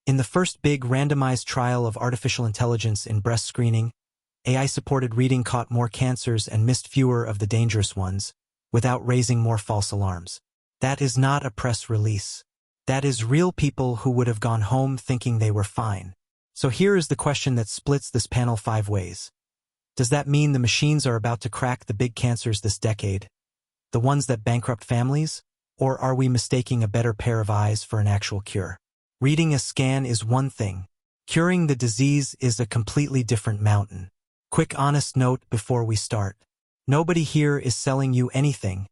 In the first big randomized trial of artificial intelligence in breast screening, AI-supported reading caught more cancers and missed fewer of the dangerous ones, without raising more false alarms. That is not a press release. That is real people who would have gone home thinking they were fine. So here is the question that splits this panel 5 ways. Does that mean the machines are about to crack the big cancers this decade? The ones that bankrupt families? Or are we mistaking a better pair of eyes for an actual cure? Reading a scan is one thing. Curing the disease is a completely different mountain. Quick honest note before we start. Nobody here is selling you anything,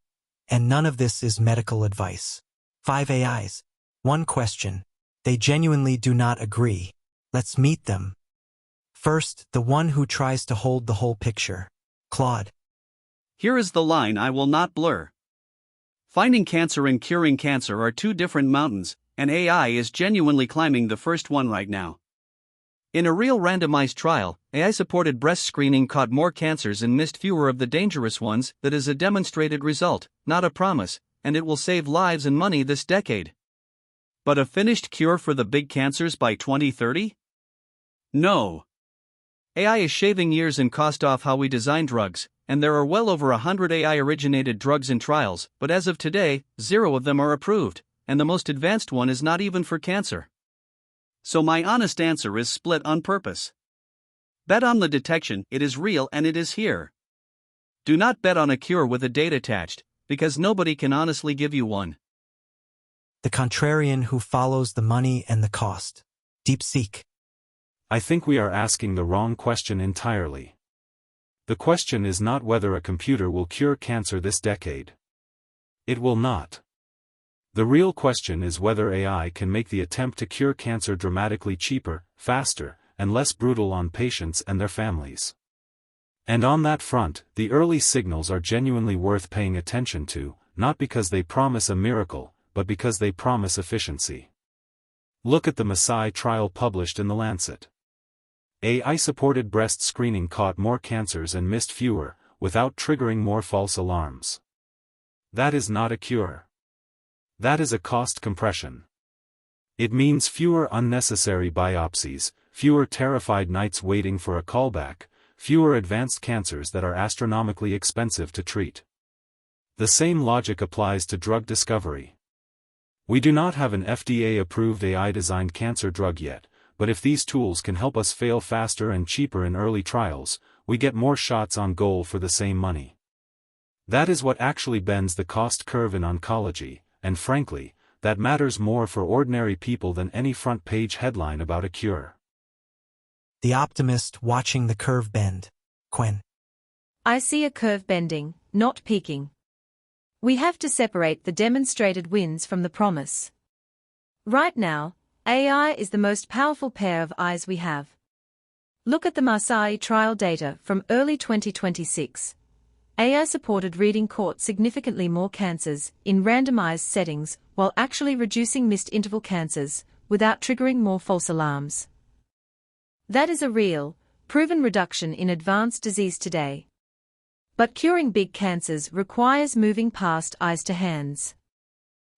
and none of this is medical advice. 5 AIs. One question. They genuinely do not agree. Let's meet them. First, the one who tries to hold the whole picture. Claude. Here is the line I will not blur. Finding cancer and curing cancer are two different mountains, and AI is genuinely climbing the first one right now. In a real randomized trial, AI-supported breast screening caught more cancers and missed fewer of the dangerous ones. That is a demonstrated result, not a promise, and it will save lives and money this decade. But a finished cure for the big cancers by 2030? No. AI is shaving years and cost off how we design drugs, and there are well over 100 AI-originated drugs in trials, but as of today, 0 of them are approved, and the most advanced one is not even for cancer. So my honest answer is split on purpose. Bet on the detection, it is real and it is here. Do not bet on a cure with a date attached, because nobody can honestly give you one. The contrarian who follows the money and the cost. DeepSeek. I think we are asking the wrong question entirely. The question is not whether a computer will cure cancer this decade. It will not. The real question is whether AI can make the attempt to cure cancer dramatically cheaper, faster, and less brutal on patients and their families. And on that front, the early signals are genuinely worth paying attention to, not because they promise a miracle, but because they promise efficiency. Look at the Messiah trial published in The Lancet. AI-supported breast screening caught more cancers and missed fewer, without triggering more false alarms. That is not a cure. That is a cost compression. It means fewer unnecessary biopsies, fewer terrified nights waiting for a callback, fewer advanced cancers that are astronomically expensive to treat. The same logic applies to drug discovery. We do not have an FDA-approved AI-designed cancer drug yet, but if these tools can help us fail faster and cheaper in early trials, we get more shots on goal for the same money. That is what actually bends the cost curve in oncology, and frankly, that matters more for ordinary people than any front-page headline about a cure. The optimist watching the curve bend. Qwen. I see a curve bending, not peaking. We have to separate the demonstrated wins from the promise. Right now, AI is the most powerful pair of eyes we have. Look at the Messiah trial data from early 2026. AI-supported reading caught significantly more cancers in randomized settings while actually reducing missed interval cancers without triggering more false alarms. That is a real, proven reduction in advanced disease today. But curing big cancers requires moving past eyes to hands.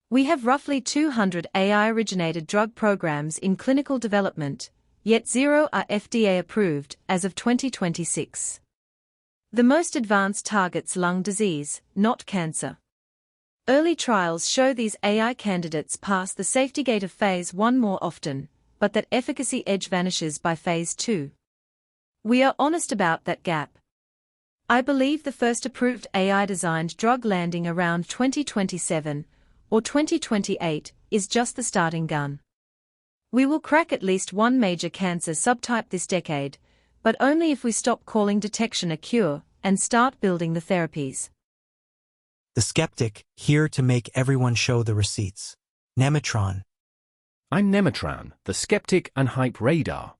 We have roughly 200 AI-originated drug programs in clinical development, yet 0 are FDA-approved as of 2026. The most advanced targets lung disease, not cancer. Early trials show these AI candidates pass the safety gate of phase 1 more often, but that efficacy edge vanishes by phase 2. We are honest about that gap. I believe the first approved AI-designed drug landing around 2027 or 2028 is just the starting gun. We will crack at least one major cancer subtype this decade, but only if we stop calling detection a cure and start building the therapies. The skeptic, here to make everyone show the receipts. Nemetron. I'm Nemetron, the skeptic and hype radar.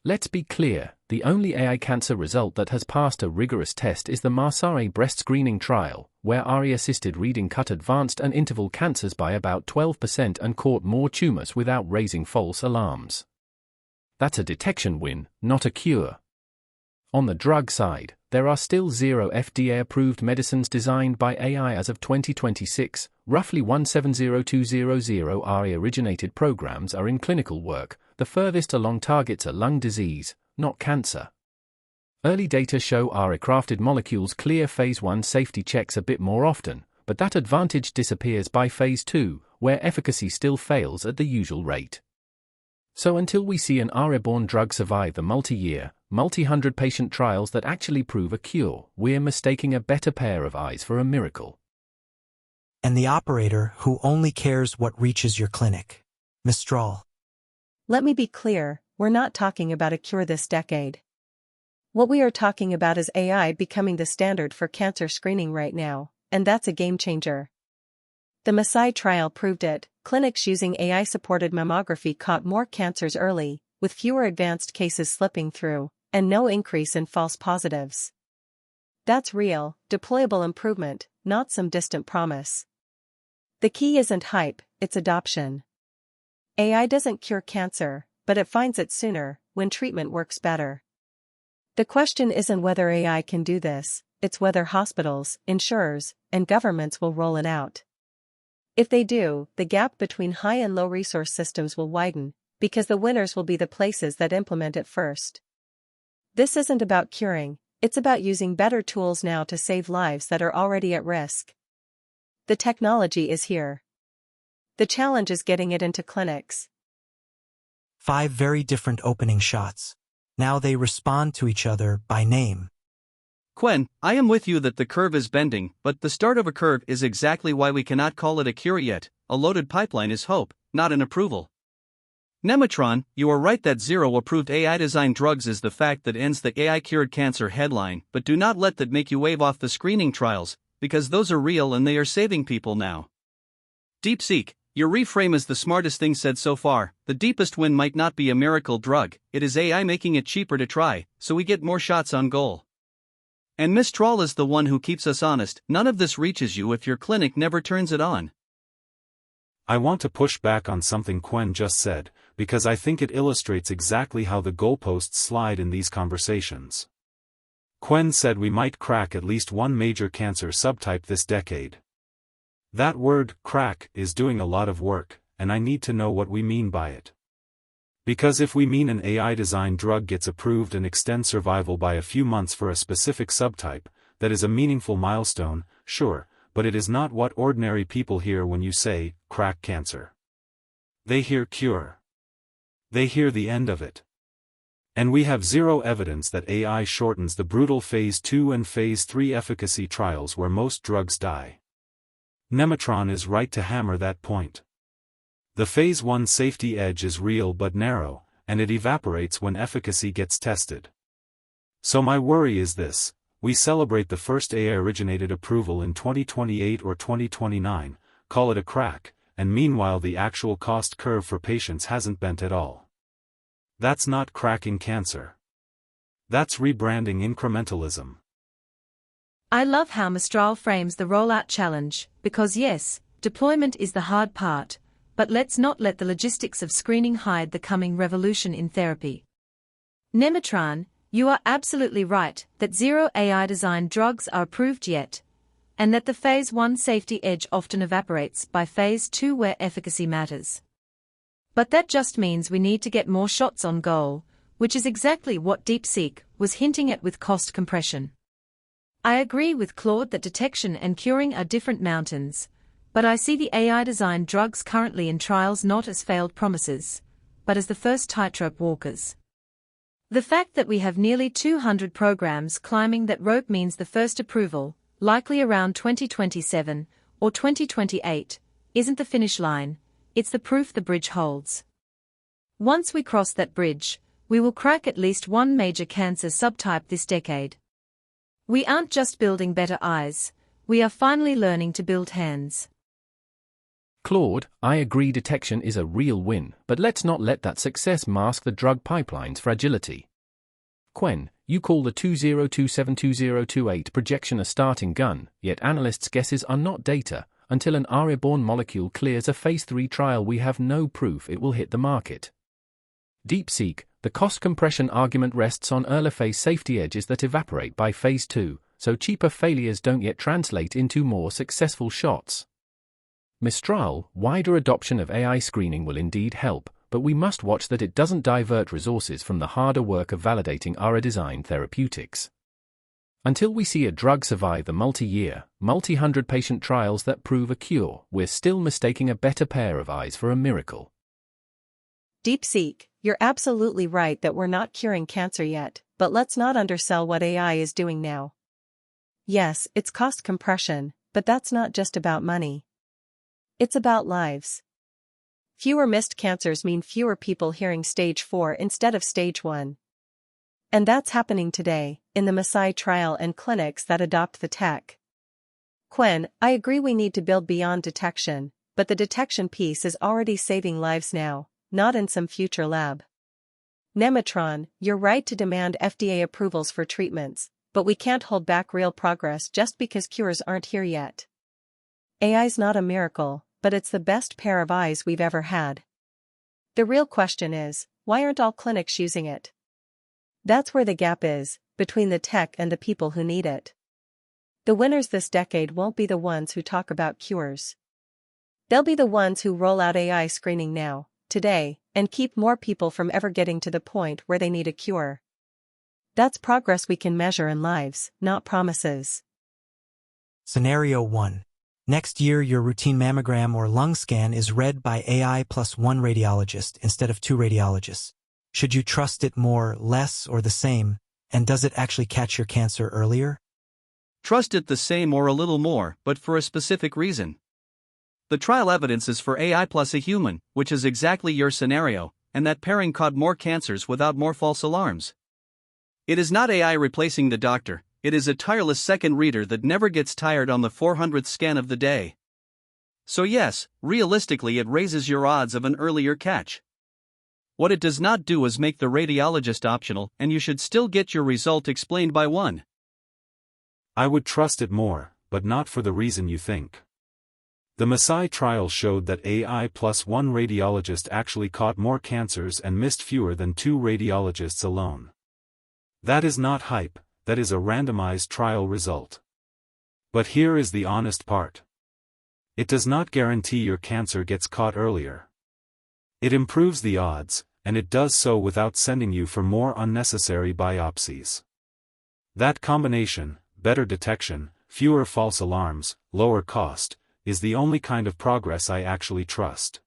Let's be clear, the only AI cancer result that has passed a rigorous test is the Messiah breast screening trial, where AI-assisted reading cut advanced and interval cancers by about 12% and caught more tumors without raising false alarms. That's a detection win, not a cure. On the drug side, there are still 0 FDA-approved medicines designed by AI as of 2026. Roughly 170200 AI-originated programs are in clinical work. The furthest along targets are lung disease, not cancer. Early data show AI-crafted molecules clear phase 1 safety checks a bit more often, but that advantage disappears by phase 2, where efficacy still fails at the usual rate. So until we see an AI-born drug survive the multi-year, multi-hundred patient trials that actually prove a cure, we're mistaking a better pair of eyes for a miracle. And the operator who only cares what reaches your clinic. Mistral. Let me be clear, we're not talking about a cure this decade. What we are talking about is AI becoming the standard for cancer screening right now, and that's a game changer. The Messiah trial proved it. Clinics using AI-supported mammography caught more cancers early, with fewer advanced cases slipping through, and no increase in false positives. That's real, deployable improvement, not some distant promise. The key isn't hype, it's adoption. AI doesn't cure cancer, but it finds it sooner, when treatment works better. The question isn't whether AI can do this, it's whether hospitals, insurers, and governments will roll it out. If they do, the gap between high and low resource systems will widen, because the winners will be the places that implement it first. This isn't about curing, it's about using better tools now to save lives that are already at risk. The technology is here. The challenge is getting it into clinics. 5 very different opening shots. Now they respond to each other by name. Qwen, I am with you that the curve is bending, but the start of a curve is exactly why we cannot call it a cure yet. A loaded pipeline is hope, not an approval. Nematron, you are right that 0 approved AI-designed drugs is the fact that ends the AI-cured cancer headline, but do not let that make you wave off the screening trials, because those are real and they are saving people now. DeepSeek, your reframe is the smartest thing said so far. The deepest win might not be a miracle drug, it is AI making it cheaper to try, so we get more shots on goal. And Mistral is the one who keeps us honest. None of this reaches you if your clinic never turns it on. I want to push back on something Qwen just said, because I think it illustrates exactly how the goalposts slide in these conversations. Qwen said we might crack at least one major cancer subtype this decade. That word, crack, is doing a lot of work, and I need to know what we mean by it. Because if we mean an AI-designed drug gets approved and extends survival by a few months for a specific subtype, that is a meaningful milestone, sure, but it is not what ordinary people hear when you say, crack cancer. They hear cure. They hear the end of it. And we have 0 evidence that AI shortens the brutal phase 2 and phase 3 efficacy trials where most drugs die. Nematron is right to hammer that point. The phase 1 safety edge is real but narrow, and it evaporates when efficacy gets tested. So my worry is this: we celebrate the first AI-originated approval in 2028 or 2029, call it a crack, and meanwhile the actual cost curve for patients hasn't bent at all. That's not cracking cancer. That's rebranding incrementalism. I love how Mistral frames the rollout challenge, because yes, deployment is the hard part, but let's not let the logistics of screening hide the coming revolution in therapy. Nematron, you are absolutely right that 0 AI-designed drugs are approved yet, and that the phase 1 safety edge often evaporates by phase 2 where efficacy matters. But that just means we need to get more shots on goal, which is exactly what DeepSeek was hinting at with cost compression. I agree with Claude that detection and curing are different mountains, but I see the AI-designed drugs currently in trials not as failed promises, but as the first tightrope walkers. The fact that we have nearly 200 programs climbing that rope means the first approval, likely around 2027 or 2028, isn't the finish line, it's the proof the bridge holds. Once we cross that bridge, we will crack at least one major cancer subtype this decade. We aren't just building better eyes, we are finally learning to build hands. Claude, I agree detection is a real win, but let's not let that success mask the drug pipeline's fragility. Qwen, you call the 20272028 projection a starting gun, yet analysts' guesses are not data. Until an AI-born molecule clears a phase 3 trial, we have no proof it will hit the market. DeepSeek, The cost compression argument rests on early phase safety edges that evaporate by phase 2, so cheaper failures don't yet translate into more successful shots. Mistral, wider adoption of AI screening will indeed help, but we must watch that it doesn't divert resources from the harder work of validating ARA-designed therapeutics. Until we see a drug survive the multi-year, multi-hundred patient trials that prove a cure, we're still mistaking a better pair of eyes for a miracle. DeepSeek, you're absolutely right that we're not curing cancer yet, but let's not undersell what AI is doing now. Yes, it's cost compression, but that's not just about money. It's about lives. Fewer missed cancers mean fewer people hearing stage 4 instead of stage 1. And that's happening today, in the Masai trial and clinics that adopt the tech. Qwen, I agree we need to build beyond detection, but the detection piece is already saving lives now, not in some future lab. Nematron, you're right to demand FDA approvals for treatments, but we can't hold back real progress just because cures aren't here yet. AI's not a miracle, but it's the best pair of eyes we've ever had. The real question is, why aren't all clinics using it? That's where the gap is, between the tech and the people who need it. The winners this decade won't be the ones who talk about cures. They'll be the ones who roll out AI screening now, today, and keep more people from ever getting to the point where they need a cure. That's progress we can measure in lives, not promises. Scenario 1. Next year your routine mammogram or lung scan is read by AI plus 1 radiologist instead of 2 radiologists. Should you trust it more, less, or the same, and does it actually catch your cancer earlier? Trust it the same or a little more, but for a specific reason. The trial evidence is for AI plus a human, which is exactly your scenario, and that pairing caught more cancers without more false alarms. It is not AI replacing the doctor, it is a tireless second reader that never gets tired on the 400th scan of the day. So yes, realistically it raises your odds of an earlier catch. What it does not do is make the radiologist optional, and you should still get your result explained by one. I would trust it more, but not for the reason you think. The Masai trial showed that AI plus 1 radiologist actually caught more cancers and missed fewer than 2 radiologists alone. That is not hype, that is a randomized trial result. But here is the honest part. It does not guarantee your cancer gets caught earlier. It improves the odds, and it does so without sending you for more unnecessary biopsies. That combination, better detection, fewer false alarms, lower cost, is the only kind of progress I actually trust.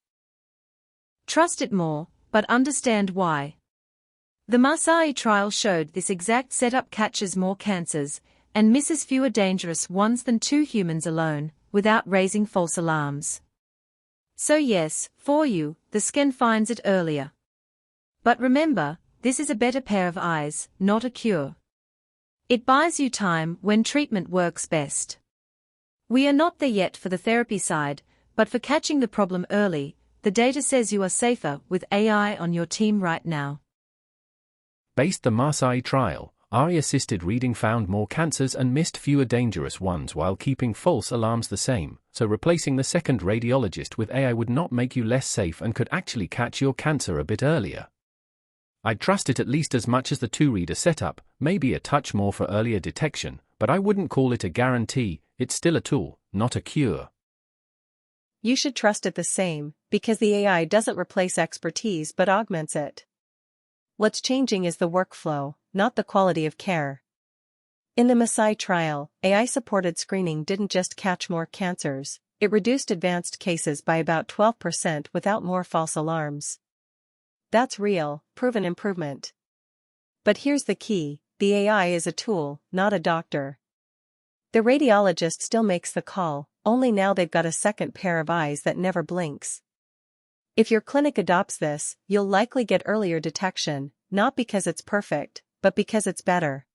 Trust it more, but understand why. The Masai trial showed this exact setup catches more cancers and misses fewer dangerous ones than 2 humans alone, without raising false alarms. So yes, for you, the scan finds it earlier. But remember, this is a better pair of eyes, not a cure. It buys you time when treatment works best. We are not there yet for the therapy side, but for catching the problem early, the data says you are safer with AI on your team right now. Based the Masai trial, AI-assisted reading found more cancers and missed fewer dangerous ones while keeping false alarms the same, so replacing the second radiologist with AI would not make you less safe and could actually catch your cancer a bit earlier. I'd trust it at least as much as the 2-reader setup, maybe a touch more for earlier detection, but I wouldn't call it a guarantee. It's still a tool, not a cure. You should trust it the same, because the AI doesn't replace expertise but augments it. What's changing is the workflow, not the quality of care. In the Masai trial, AI-supported screening didn't just catch more cancers, it reduced advanced cases by about 12% without more false alarms. That's real, proven improvement. But here's the key, the AI is a tool, not a doctor. The radiologist still makes the call, only now they've got a second pair of eyes that never blinks. If your clinic adopts this, you'll likely get earlier detection, not because it's perfect, but because it's better.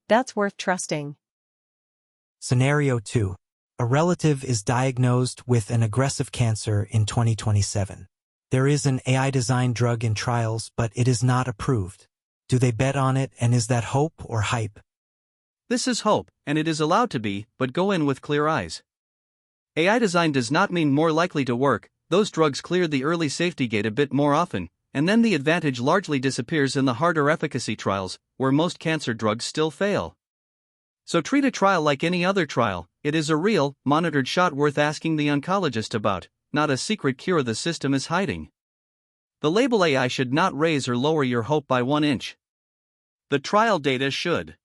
That's worth trusting. Scenario 2. A relative is diagnosed with an aggressive cancer in 2027. There is an AI-designed drug in trials, but it is not approved. Do they bet on it, and is that hope or hype? This is hope, and it is allowed to be, but go in with clear eyes. AI design does not mean more likely to work. Those drugs clear the early safety gate a bit more often, and then the advantage largely disappears in the harder efficacy trials, where most cancer drugs still fail. So treat a trial like any other trial. It is a real, monitored shot worth asking the oncologist about, not a secret cure the system is hiding. The label AI should not raise or lower your hope by 1 inch. The trial data should.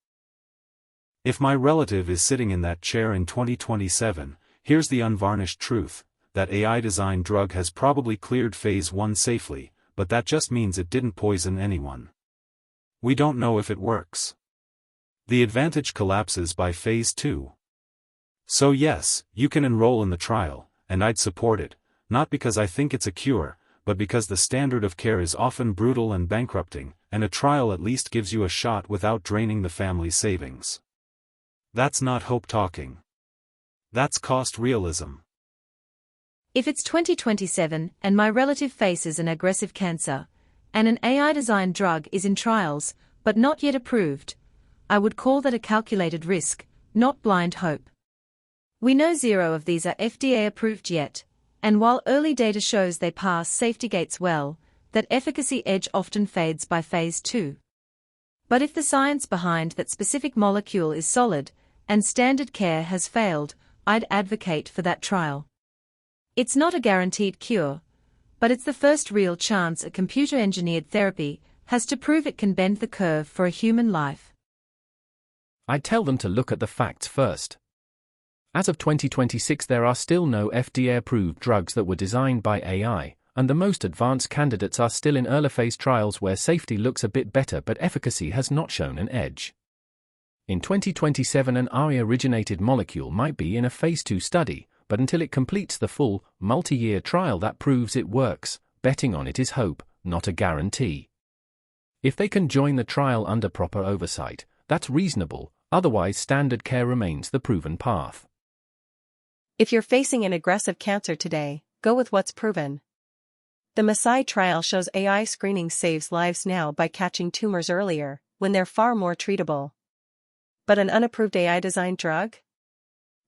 If my relative is sitting in that chair in 2027, here's the unvarnished truth: that AI-designed drug has probably cleared phase 1 safely, but that just means it didn't poison anyone. We don't know if it works. The advantage collapses by phase 2. So yes, you can enroll in the trial, and I'd support it, not because I think it's a cure, but because the standard of care is often brutal and bankrupting, and a trial at least gives you a shot without draining the family's savings. That's not hope talking. That's cost realism. If it's 2027 and my relative faces an aggressive cancer, and an AI-designed drug is in trials, but not yet approved, I would call that a calculated risk, not blind hope. We know 0 of these are FDA approved yet, and while early data shows they pass safety gates well, that efficacy edge often fades by phase 2. But if the science behind that specific molecule is solid, and standard care has failed, I'd advocate for that trial. It's not a guaranteed cure, but it's the first real chance a computer-engineered therapy has to prove it can bend the curve for a human life. I'd tell them to look at the facts first. As of 2026, there are still no FDA-approved drugs that were designed by AI, and the most advanced candidates are still in early phase trials where safety looks a bit better but efficacy has not shown an edge. In 2027, an AI-originated molecule might be in a phase 2 study, but until it completes the full, multi-year trial that proves it works, betting on it is hope, not a guarantee. If they can join the trial under proper oversight, that's reasonable, otherwise standard care remains the proven path. If you're facing an aggressive cancer today, go with what's proven. The Messiah trial shows AI screening saves lives now by catching tumors earlier, when they're far more treatable. But an unapproved AI-designed drug?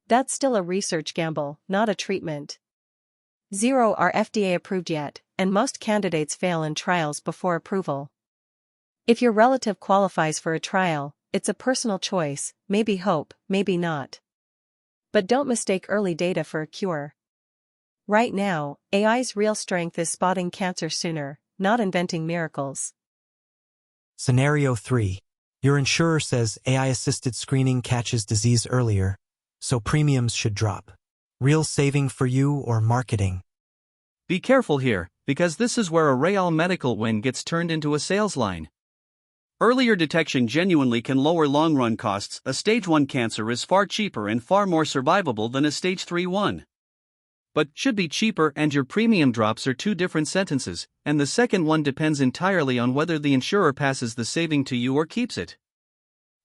That's still a research gamble, not a treatment. 0 are FDA approved yet, and most candidates fail in trials before approval. If your relative qualifies for a trial, it's a personal choice, maybe hope, maybe not. But don't mistake early data for a cure. Right now, AI's real strength is spotting cancer sooner, not inventing miracles. Scenario 3. Your insurer says AI-assisted screening catches disease earlier, so premiums should drop. Real saving for you or marketing? Be careful here, because this is where a real medical win gets turned into a sales line. Earlier detection genuinely can lower long-run costs. A stage 1 cancer is far cheaper and far more survivable than a stage 3 one. But should be cheaper and your premium drops are two different sentences, and the second one depends entirely on whether the insurer passes the saving to you or keeps it.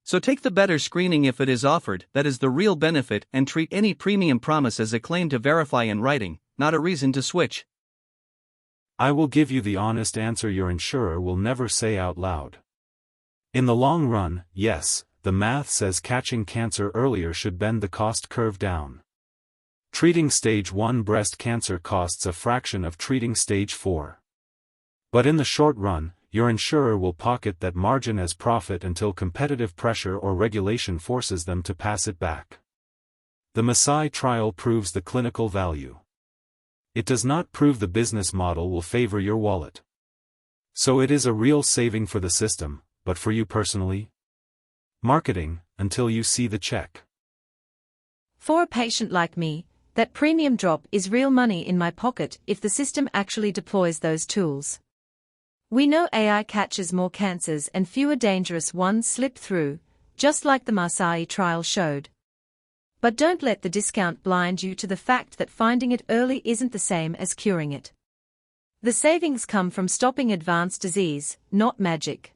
So take the better screening if it is offered, that is the real benefit, and treat any premium promise as a claim to verify in writing, not a reason to switch. I will give you the honest answer your insurer will never say out loud. In the long run, yes, the math says catching cancer earlier should bend the cost curve down. Treating stage 1 breast cancer costs a fraction of treating stage 4. But in the short run, your insurer will pocket that margin as profit until competitive pressure or regulation forces them to pass it back. The Messiah trial proves the clinical value. It does not prove the business model will favor your wallet. So it is a real saving for the system, but for you personally? Marketing, until you see the check. For a patient like me, that premium drop is real money in my pocket if the system actually deploys those tools. We know AI catches more cancers and fewer dangerous ones slip through, just like the Messiah trial showed. But don't let the discount blind you to the fact that finding it early isn't the same as curing it. The savings come from stopping advanced disease, not magic.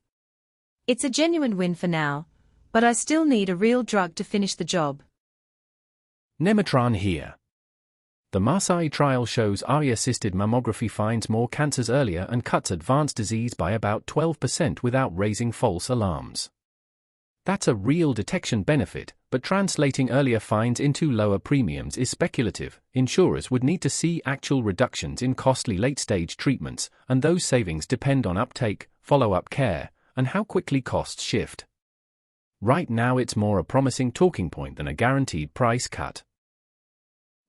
It's a genuine win for now, but I still need a real drug to finish the job. Nematron here. The Messiah trial shows AI-assisted mammography finds more cancers earlier and cuts advanced disease by about 12% without raising false alarms. That's a real detection benefit, but translating earlier finds into lower premiums is speculative. Insurers would need to see actual reductions in costly late-stage treatments, and those savings depend on uptake, follow-up care, and how quickly costs shift. Right now it's more a promising talking point than a guaranteed price cut.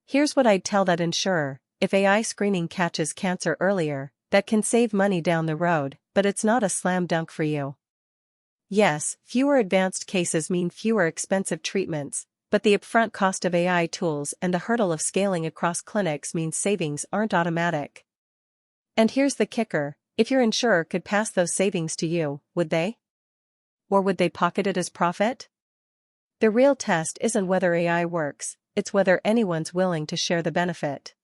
Here's what I'd tell that insurer: if AI screening catches cancer earlier, that can save money down the road, but it's not a slam dunk for you. Yes, fewer advanced cases mean fewer expensive treatments, but the upfront cost of AI tools and the hurdle of scaling across clinics means savings aren't automatic. And here's the kicker: if your insurer could pass those savings to you, would they? Or would they pocket it as profit? The real test isn't whether AI works, it's whether anyone's willing to share the benefit.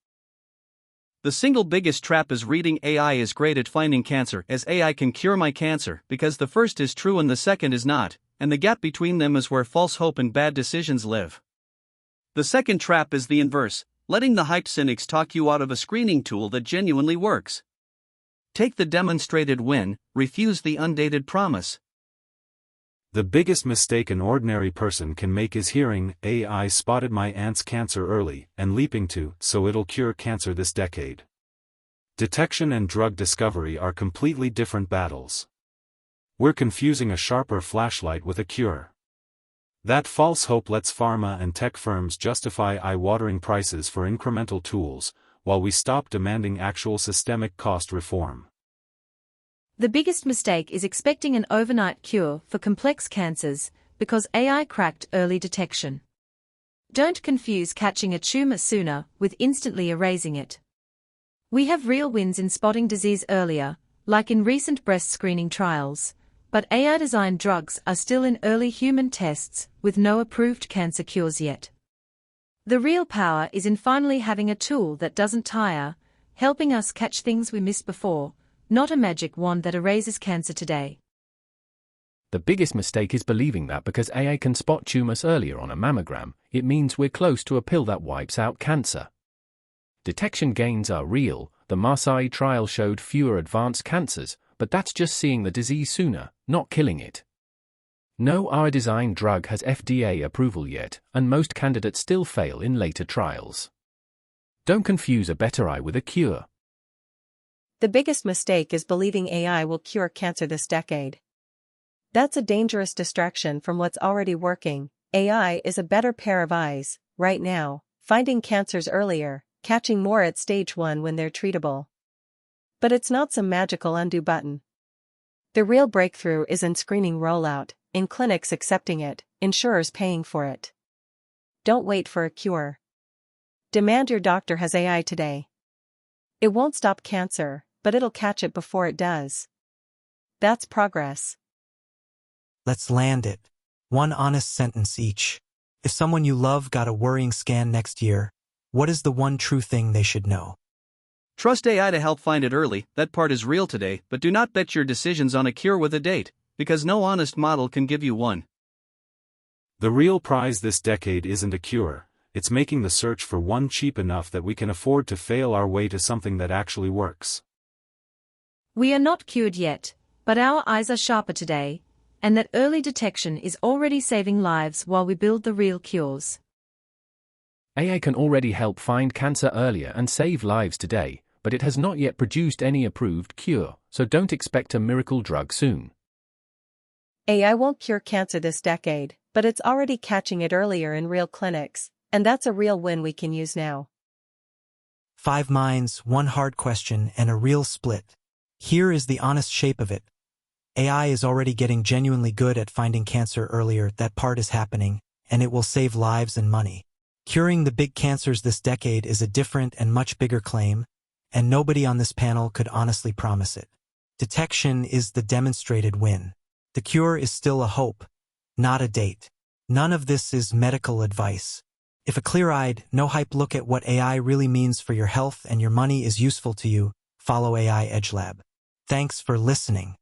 The single biggest trap is reading AI is great at finding cancer, as AI can cure my cancer, because the first is true and the second is not, and the gap between them is where false hope and bad decisions live. The second trap is the inverse, letting the hyped cynics talk you out of a screening tool that genuinely works. Take the demonstrated win, refuse the undated promise. The biggest mistake an ordinary person can make is hearing, "AI spotted my aunt's cancer early," and leaping to, "so it'll cure cancer this decade." Detection and drug discovery are completely different battles. We're confusing a sharper flashlight with a cure. That false hope lets pharma and tech firms justify eye-watering prices for incremental tools, while we stop demanding actual systemic cost reform. The biggest mistake is expecting an overnight cure for complex cancers, because AI cracked early detection. Don't confuse catching a tumor sooner with instantly erasing it. We have real wins in spotting disease earlier, like in recent breast screening trials, but AI-designed drugs are still in early human tests, with no approved cancer cures yet. The real power is in finally having a tool that doesn't tire, helping us catch things we missed before, not a magic wand that erases cancer today. The biggest mistake is believing that because AI can spot tumors earlier on a mammogram, it means we're close to a pill that wipes out cancer. Detection gains are real. The Marseille trial showed fewer advanced cancers, but that's just seeing the disease sooner, not killing it. No AI-designed drug has FDA approval yet, and most candidates still fail in later trials. Don't confuse a better eye with a cure. The biggest mistake is believing AI will cure cancer this decade. That's a dangerous distraction from what's already working. AI is a better pair of eyes, right now, finding cancers earlier, catching more at stage 1 when they're treatable. But it's not some magical undo button. The real breakthrough is in screening rollout, in clinics accepting it, insurers paying for it. Don't wait for a cure. Demand your doctor has AI today. It won't stop cancer, but it'll catch it before it does. That's progress. Let's land it. One honest sentence each. If someone you love got a worrying scan next year, what is the one true thing they should know? Trust AI to help find it early. That part is real today, but do not bet your decisions on a cure with a date, because no honest model can give you one. The real prize this decade isn't a cure, it's making the search for one cheap enough that we can afford to fail our way to something that actually works. We are not cured yet, but our eyes are sharper today, and that early detection is already saving lives while we build the real cures. AI can already help find cancer earlier and save lives today, but it has not yet produced any approved cure, so don't expect a miracle drug soon. AI won't cure cancer this decade, but it's already catching it earlier in real clinics, and that's a real win we can use now. 5 minds, one hard question, and a real split. Here is the honest shape of it. AI is already getting genuinely good at finding cancer earlier. That part is happening, and it will save lives and money. Curing the big cancers this decade is a different and much bigger claim, and nobody on this panel could honestly promise it. Detection is the demonstrated win. The cure is still a hope, not a date. None of this is medical advice. If a clear-eyed, no-hype look at what AI really means for your health and your money is useful to you, follow AI Edge Lab. Thanks for listening.